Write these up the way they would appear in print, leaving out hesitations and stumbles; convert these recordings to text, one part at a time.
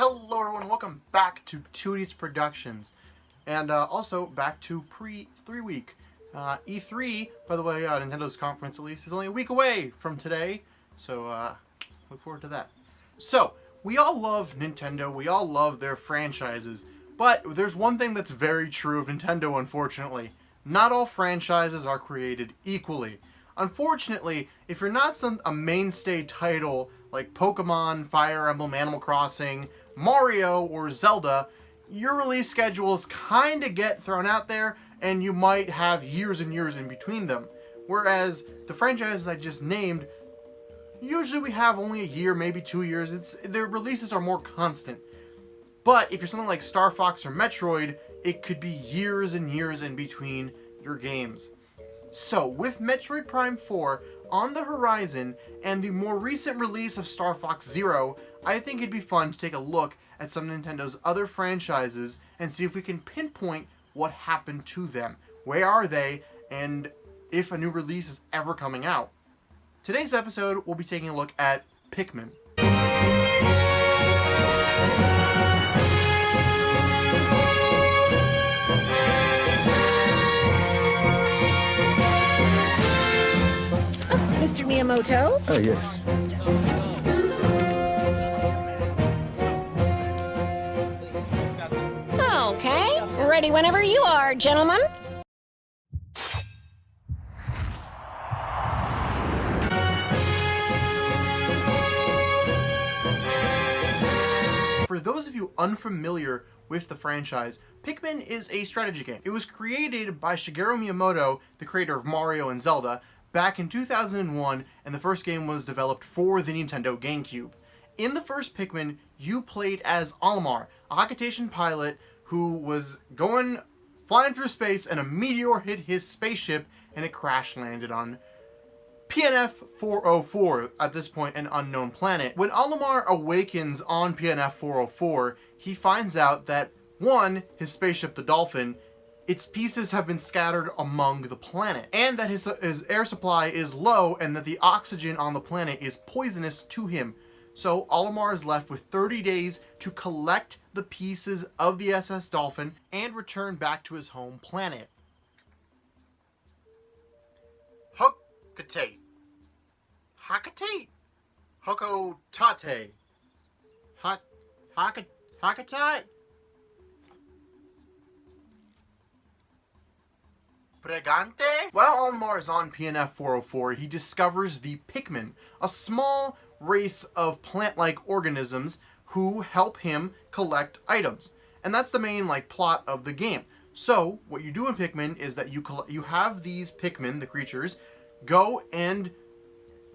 Hello everyone, welcome back to 2Ds Productions, and also back to pre-3 week. E3, by the way, Nintendo's conference at least, is only a week away from today, so look forward to that. So, we all love Nintendo, we all love their franchises, but there's one thing that's very true of Nintendo, unfortunately. Not all franchises are created equally. Unfortunately, if you're not a mainstay title like Pokemon, Fire Emblem, Animal Crossing, Mario, or Zelda, your release schedules kinda get thrown out there, and you might have years and years in between them. Whereas the franchises I just named, usually we have only a year, maybe 2 years. Their releases are more constant. But if you're something like Star Fox or Metroid, it could be years and years in between your games. So, with Metroid Prime 4 on the horizon and the more recent release of Star Fox Zero, I think it'd be fun to take a look at some of Nintendo's other franchises and see if we can pinpoint what happened to them. Where are they, and if a new release is ever coming out. Today's episode, we'll be taking a look at Pikmin. Mr. Miyamoto? Oh, yes. Okay, ready whenever you are, gentlemen. For those of you unfamiliar with the franchise, Pikmin is a strategy game. It was created by Shigeru Miyamoto, the creator of Mario and Zelda, back in 2001, and the first game was developed for the Nintendo GameCube. In the first Pikmin, you played as Olimar, a Hakitation pilot who was flying through space, and a meteor hit his spaceship and it crash landed on PNF 404, at this point an unknown planet. When Olimar awakens on PNF 404, he finds out that, one, his spaceship, the Dolphin, its pieces have been scattered among the planet, and that his air supply is low, and that the oxygen on the planet is poisonous to him. So Olimar is left with 30 days to collect the pieces of the SS Dolphin and return back to his home planet. Hokatate. Hakatate. Hokotate. Hakatate. Pregante? While Olimar is on PNF 404, he discovers the Pikmin, a small race of plant-like organisms who help him collect items. And that's the main plot of the game. So, what you do in Pikmin is that you have these Pikmin, the creatures, go and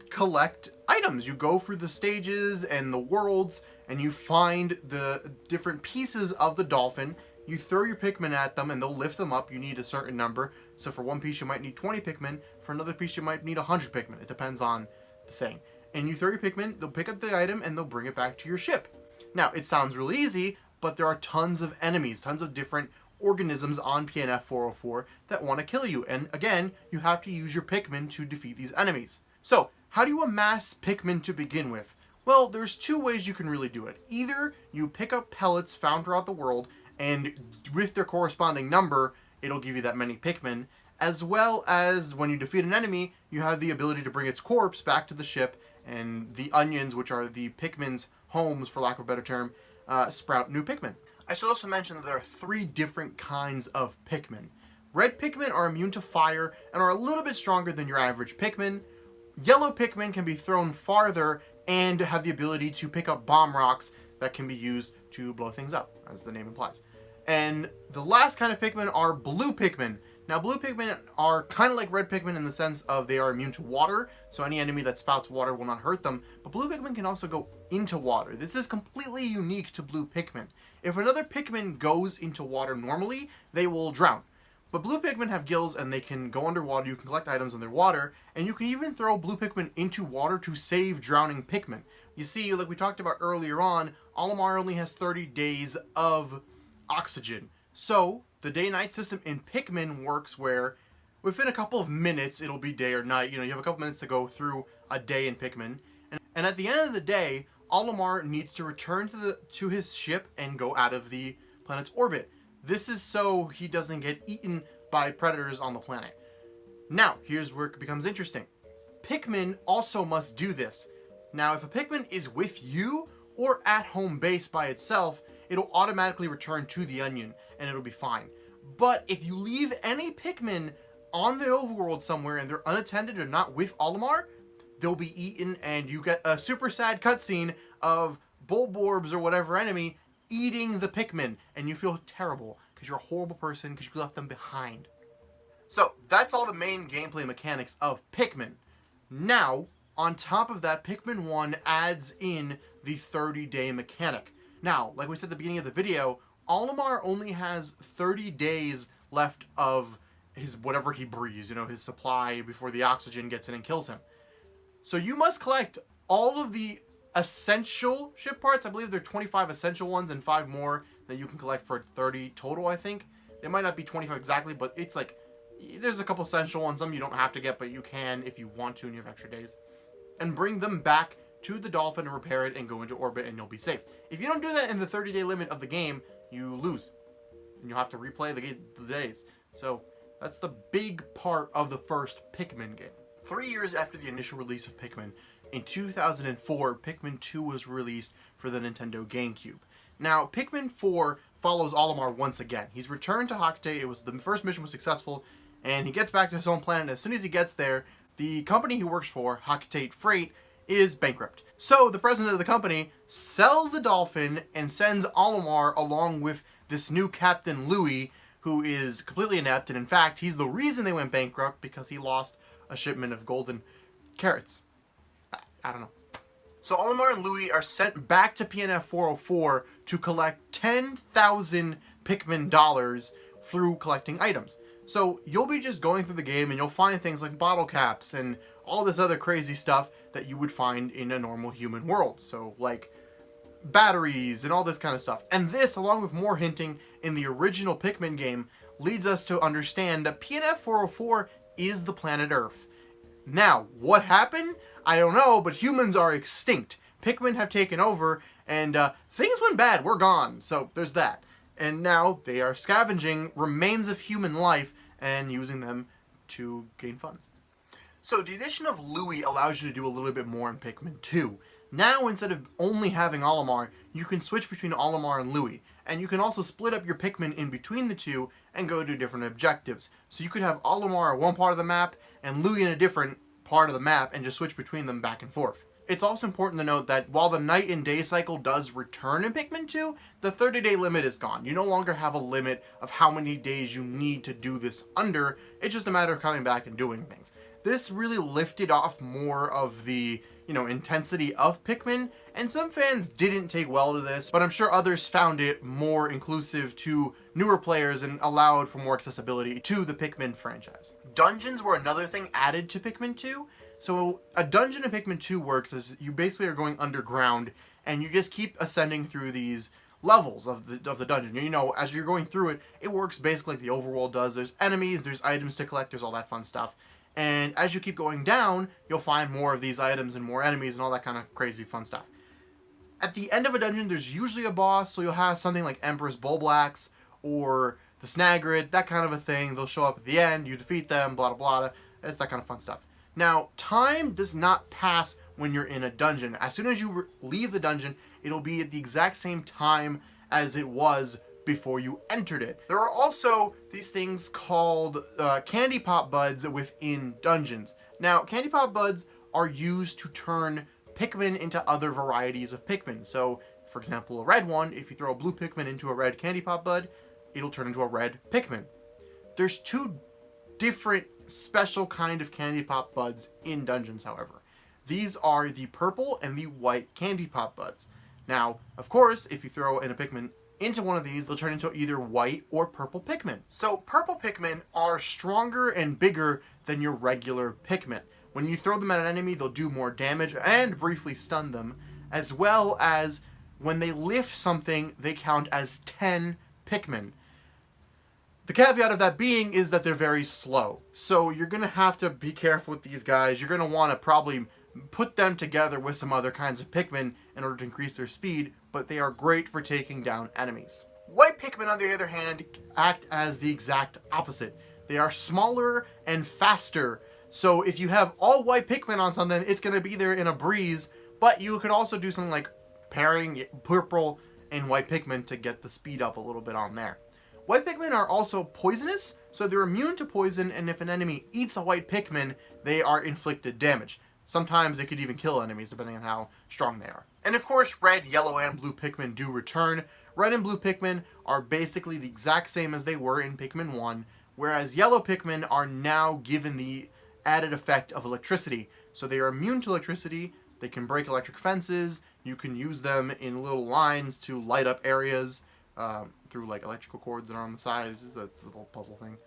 collect items. You go through the stages and the worlds, and you find the different pieces of the dolphin. You throw your Pikmin at them and they'll lift them up. You need a certain number. So for one piece you might need 20 Pikmin. For another piece you might need 100 Pikmin. It depends on the thing. And you throw your Pikmin, they'll pick up the item and they'll bring it back to your ship. Now, it sounds really easy, but there are tons of enemies, tons of different organisms on PNF 404 that want to kill you. And again, you have to use your Pikmin to defeat these enemies. So, how do you amass Pikmin to begin with? Well, there's two ways you can really do it. Either you pick up pellets found throughout the world, and with their corresponding number, it'll give you that many Pikmin, as well as when you defeat an enemy, you have the ability to bring its corpse back to the ship, and the onions, which are the Pikmin's homes, for lack of a better term, sprout new Pikmin. I should also mention that there are 3 different kinds of Pikmin. Red Pikmin are immune to fire and are a little bit stronger than your average Pikmin. Yellow Pikmin can be thrown farther and have the ability to pick up bomb rocks that can be used to blow things up, as the name implies. And the last kind of Pikmin are blue Pikmin. Now, blue Pikmin are kind of like red Pikmin in the sense of they are immune to water, so any enemy that spouts water will not hurt them, but blue Pikmin can also go into water. This is completely unique to blue Pikmin. If another Pikmin goes into water normally, they will drown. But blue Pikmin have gills and they can go underwater, you can collect items underwater, and you can even throw blue Pikmin into water to save drowning Pikmin. You see, like we talked about earlier on, Olimar only has 30 days of oxygen. So, the day-night system in Pikmin works where within a couple of minutes, it'll be day or night. You have a couple minutes to go through a day in Pikmin. And at the end of the day, Olimar needs to return to his ship and go out of the planet's orbit. This is so he doesn't get eaten by predators on the planet. Now, here's where it becomes interesting. Pikmin also must do this. Now, if a Pikmin is with you or at home base by itself, it'll automatically return to the onion and it'll be fine. But if you leave any Pikmin on the overworld somewhere and they're unattended or not with Olimar, they'll be eaten and you get a super sad cutscene of Bulborbs or whatever enemy eating the Pikmin, and you feel terrible because you're a horrible person because you left them behind. So that's all the main gameplay mechanics of Pikmin. Now, on top of that, Pikmin 1 adds in the 30-day mechanic. Now, like we said at the beginning of the video, Olimar only has 30 days left of his whatever he breathes, his supply before the oxygen gets in and kills him. So you must collect all of the essential ship parts. I believe there are 25 essential ones and 5 more that you can collect for 30 total, I think. It might not be 25 exactly, but it's like, there's a couple essential ones. Some you don't have to get, but you can if you want to and you have extra days. And bring them back to the dolphin and repair it and go into orbit and you'll be safe. If you don't do that in the 30-day limit of the game, you lose. And you'll have to replay the days. So that's the big part of the first Pikmin game. 3 years after the initial release of Pikmin, in 2004, Pikmin II was released for the Nintendo GameCube. Now, Pikmin IV follows Olimar once again. He's returned to Hoctay. The first mission was successful, and he gets back to his home planet. As soon as he gets there, the company he works for, Hoctay Freight, is bankrupt. So the president of the company sells the dolphin and sends Olimar along with this new Captain Louis, who is completely inept, and in fact, he's the reason they went bankrupt because he lost a shipment of golden carrots. I don't know. So Olimar and Louis are sent back to PNF 404 to collect 10,000 Pikmin dollars through collecting items. So you'll be just going through the game and you'll find things like bottle caps and all this other crazy stuff that you would find in a normal human world. So like batteries and all this kind of stuff. And this, along with more hinting in the original Pikmin game, leads us to understand that PNF 404 is the planet Earth. Now, what happened? I don't know, but humans are extinct. Pikmin have taken over, and things went bad. We're gone. So there's that. And now they are scavenging remains of human life and using them to gain funds. So the addition of Louis allows you to do a little bit more in Pikmin 2. Now, instead of only having Olimar, you can switch between Olimar and Louis. And you can also split up your Pikmin in between the two and go to different objectives. So you could have Olimar at one part of the map and Louis in a different part of the map and just switch between them back and forth. It's also important to note that while the night and day cycle does return in Pikmin 2, the 30-day limit is gone. You no longer have a limit of how many days you need to do this under. It's just a matter of coming back and doing things. This really lifted off more of the, intensity of Pikmin, and some fans didn't take well to this, but I'm sure others found it more inclusive to newer players and allowed for more accessibility to the Pikmin franchise. Dungeons were another thing added to Pikmin 2. So a dungeon in Pikmin 2 works as you basically are going underground and you just keep ascending through these levels of the dungeon. As you're going through it, it works basically like the overworld does. There's enemies, there's items to collect, there's all that fun stuff. And as you keep going down, you'll find more of these items and more enemies and all that kind of crazy fun stuff. At the end of a dungeon, there's usually a boss, so you'll have something like Empress Bulblax or the Snagrid, that kind of a thing. They'll show up at the end, you defeat them, blah, blah, blah. It's that kind of fun stuff. Now, time does not pass when you're in a dungeon. As soon as you leave the dungeon, it'll be at the exact same time as it was before you entered it. There are also these things called candy pop buds within dungeons. Now, candy pop buds are used to turn Pikmin into other varieties of Pikmin. So, for example, a red one, if you throw a blue Pikmin into a red candy pop bud, it'll turn into a red Pikmin. There's two different special kind of candy pop buds in dungeons, however. These are the purple and the white candy pop buds. Now, of course, if you throw in a Pikmin into one of these, they'll turn into either white or purple Pikmin. So purple Pikmin are stronger and bigger than your regular Pikmin. When you throw them at an enemy, they'll do more damage and briefly stun them, as well as when they lift something, they count as 10 Pikmin. The caveat of that being is that they're very slow. So you're going to have to be careful with these guys. You're going to want to probably put them together with some other kinds of Pikmin in order to increase their speed, but they are great for taking down enemies. White Pikmin, on the other hand, act as the exact opposite. They are smaller and faster. So if you have all white Pikmin on something, it's going to be there in a breeze, but you could also do something like pairing purple and white Pikmin to get the speed up a little bit on there. White Pikmin are also poisonous, so they're immune to poison, and if an enemy eats a white Pikmin, they are inflicted damage. Sometimes they could even kill enemies, depending on how strong they are. And of course, red, yellow, and blue Pikmin do return. Red and blue Pikmin are basically the exact same as they were in Pikmin 1, whereas yellow Pikmin are now given the added effect of electricity. So they are immune to electricity, they can break electric fences, you can use them in little lines to light up areas through like electrical cords that are on the side. It's a little puzzle thing.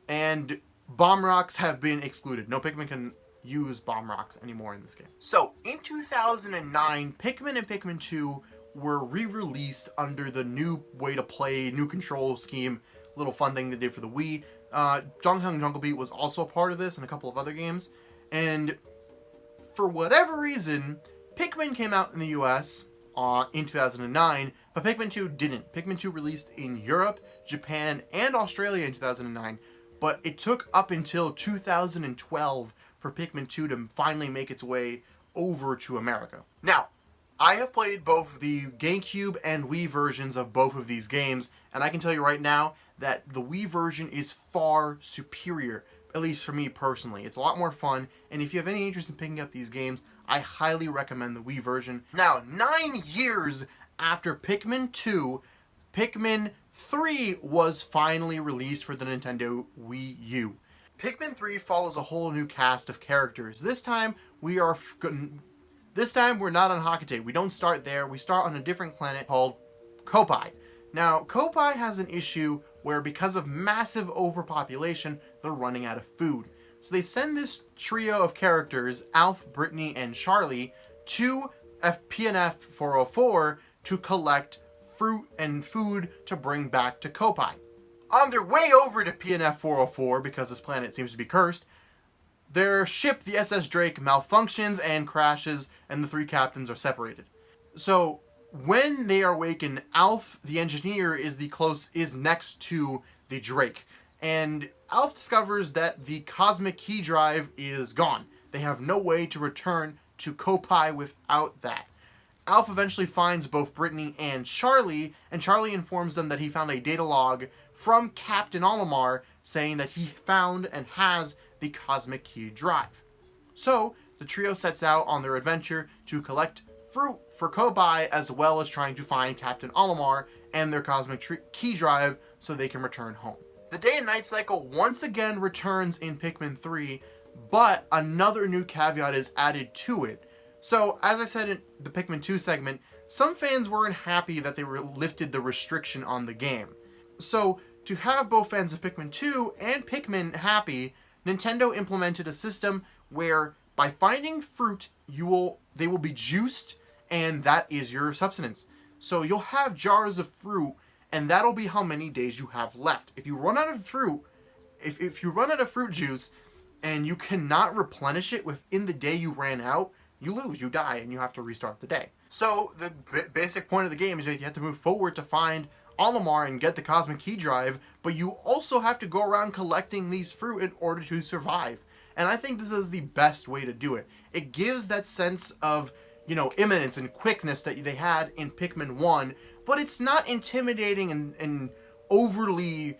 And bomb rocks have been excluded. No Pikmin can use bomb rocks anymore in this game. So in 2009, Pikmin and Pikmin 2 were re-released under the new way to play, new control scheme, little fun thing they did for the Wii. Dongheng Jungle Beat was also a part of this and a couple of other games. And for whatever reason, Pikmin came out in the US in 2009, but Pikmin 2 didn't. Pikmin 2 released in Europe, Japan, and Australia in 2009, but it took up until 2012 for Pikmin 2 to finally make its way over to America. Now, I have played both the GameCube and Wii versions of both of these games, and I can tell you right now that the Wii version is far superior, at least for me personally. It's a lot more fun, and if you have any interest in picking up these games, I highly recommend the Wii version. Now, 9 years after Pikmin 2, Pikmin 3 was finally released for the Nintendo Wii U. Pikmin 3 follows a whole new cast of characters. This time we're not on Hecate. We don't start there. We start on a different planet called Kopai. Now, Kopai has an issue where because of massive overpopulation, they're running out of food. So they send this trio of characters, Alf, Brittany, and Charlie, to PNF 404 to collect fruit and food to bring back to Kopai. On their way over to PNF 404, because this planet seems to be cursed, their ship, the SS Drake, malfunctions and crashes, and the three captains are separated. So when they are awakened, Alf, the engineer, is next to the Drake, and Alf discovers that the cosmic key drive is gone. They have no way to return to Kopai without that. Alf eventually finds both Brittany and Charlie informs them that he found a data log from Captain Olimar saying that he found and has the cosmic key drive. So the trio sets out on their adventure to collect fruit for Kobai, as well as trying to find Captain Olimar and their cosmic key drive so they can return home. The day and night cycle once again returns in Pikmin 3, but another new caveat is added to it. So, as I said in the Pikmin 2 segment, some fans weren't happy that they lifted the restriction on the game. So, to have both fans of Pikmin 2 and Pikmin happy, Nintendo implemented a system where by finding fruit, they will be juiced, and that is your subsistence. So you'll have jars of fruit, and that'll be how many days you have left. If you run out of fruit, if you run out of fruit juice, and you cannot replenish it within the day you ran out, you lose, you die, and you have to restart the day. So the basic point of the game is that you have to move forward to find Olimar and get the cosmic key drive, but you also have to go around collecting these fruit in order to survive. And I think this is the best way to do it. It gives that sense of, imminence and quickness that they had in Pikmin 1, but it's not intimidating and overly,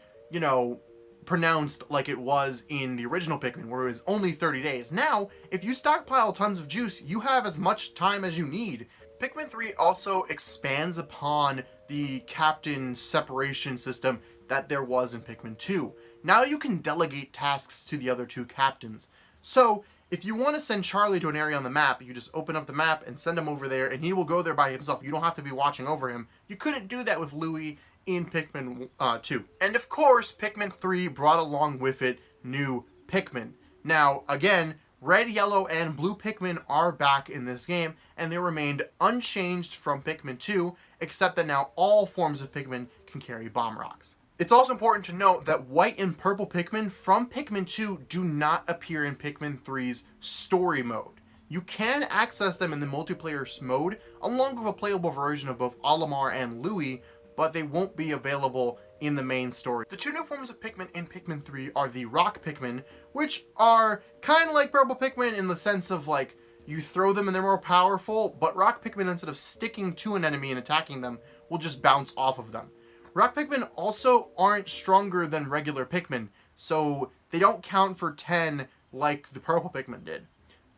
pronounced like it was in the original Pikmin, where it was only 30 days. Now, if you stockpile tons of juice, you have as much time as you need. Pikmin 3 also expands upon the captain separation system that there was in Pikmin 2. Now you can delegate tasks to the other two captains. So, if you want to send Charlie to an area on the map, you just open up the map and send him over there, and he will go there by himself. You don't have to be watching over him. You couldn't do that with Louie in Pikmin 2. And of course, Pikmin 3 brought along with it new Pikmin. Now, again, red, yellow, and blue Pikmin are back in this game, and they remained unchanged from Pikmin 2, except that now all forms of Pikmin can carry bomb rocks. It's also important to note that white and purple Pikmin from Pikmin 2 do not appear in Pikmin 3's story mode. You can access them in the multiplayer mode, along with a playable version of both Olimar and Louie, but they won't be available in the main story. The two new forms of Pikmin in Pikmin 3 are the Rock Pikmin, which are kind of like Purple Pikmin in the sense of like, you throw them and they're more powerful, but Rock Pikmin, instead of sticking to an enemy and attacking them, will just bounce off of them. Rock Pikmin also aren't stronger than regular Pikmin, so they don't count for 10 like the Purple Pikmin did.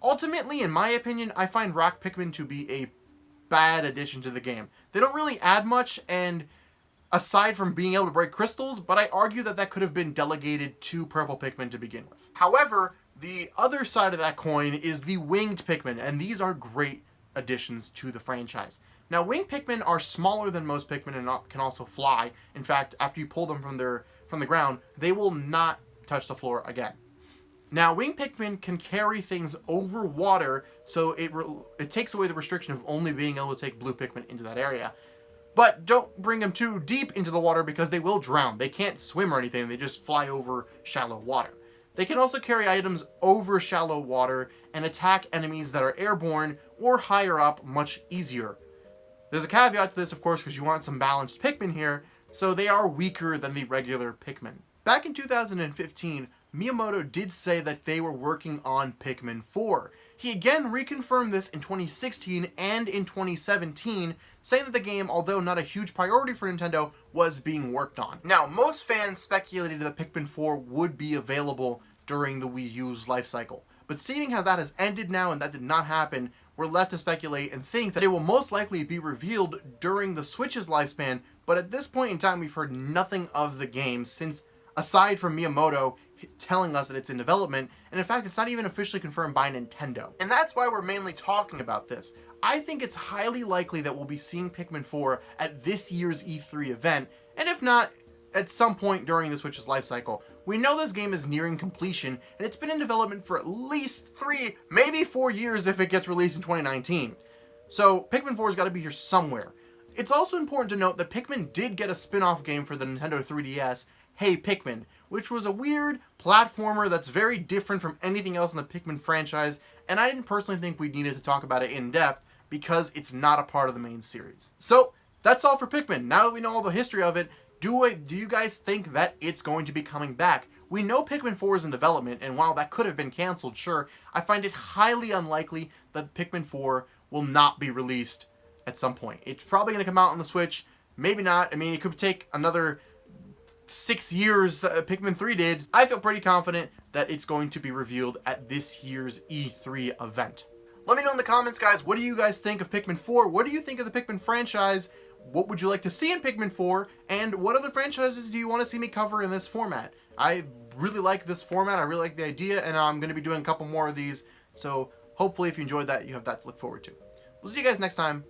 Ultimately, in my opinion, I find Rock Pikmin to be a bad addition to the game. They don't really add much, and aside from being able to break crystals, but I argue that that could have been delegated to Purple Pikmin to begin with. However, the other side of that coin is the Winged Pikmin, and these are great additions to the franchise. Now, Winged Pikmin are smaller than most Pikmin and can also fly. In fact, after you pull them from the ground, they will not touch the floor again. Now, Winged Pikmin can carry things over water, so it takes away the restriction of only being able to take blue Pikmin into that area. But don't bring them too deep into the water because they will drown. They can't swim or anything, they just fly over shallow water. They can also carry items over shallow water and attack enemies that are airborne or higher up much easier. There's a caveat to this, of course, because you want some balanced Pikmin here, so they are weaker than the regular Pikmin. Back in 2015, Miyamoto did say that they were working on Pikmin IV. He again reconfirmed this in 2016 and in 2017, saying that the game, although not a huge priority for Nintendo, was being worked on. Now, most fans speculated that Pikmin IV would be available during the Wii U's life cycle, but seeing how that has ended now and that did not happen, we're left to speculate and think that it will most likely be revealed during the Switch's lifespan, but at this point in time we've heard nothing of the game since, aside from Miyamoto telling us that it's in development, and in fact it's not even officially confirmed by Nintendo. And that's why we're mainly talking about this. I think it's highly likely that we'll be seeing Pikmin 4 at this year's E3 event, and if not, at some point during the Switch's life cycle. We know this game is nearing completion, and it's been in development for at least 3, maybe 4 years if it gets released in 2019. So Pikmin 4's got to be here somewhere. It's also important to note that Pikmin did get a spin-off game for the Nintendo 3DS, Hey Pikmin, which was a weird platformer that's very different from anything else in the Pikmin franchise, and I didn't personally think we needed to talk about it in depth because it's not a part of the main series. So that's all for Pikmin. Now that we know all the history of it, do you guys think that it's going to be coming back? We know Pikmin 4 is in development, and while that could have been canceled, sure, I find it highly unlikely that Pikmin 4 will not be released at some point. It's probably going to come out on the Switch, maybe not. I mean, it could take another 6 years that Pikmin 3 did. I feel pretty confident that it's going to be revealed at this year's E3 event. Let me know in the comments, guys, what do you guys think of Pikmin 4? What do you think of the Pikmin franchise? What would you like to see in Pikmin 4? And what other franchises do you want to see me cover in this format? I really like this format, I really like the idea, and I'm going to be doing a couple more of these, so hopefully if you enjoyed that, you have that to look forward to. We'll see you guys next time.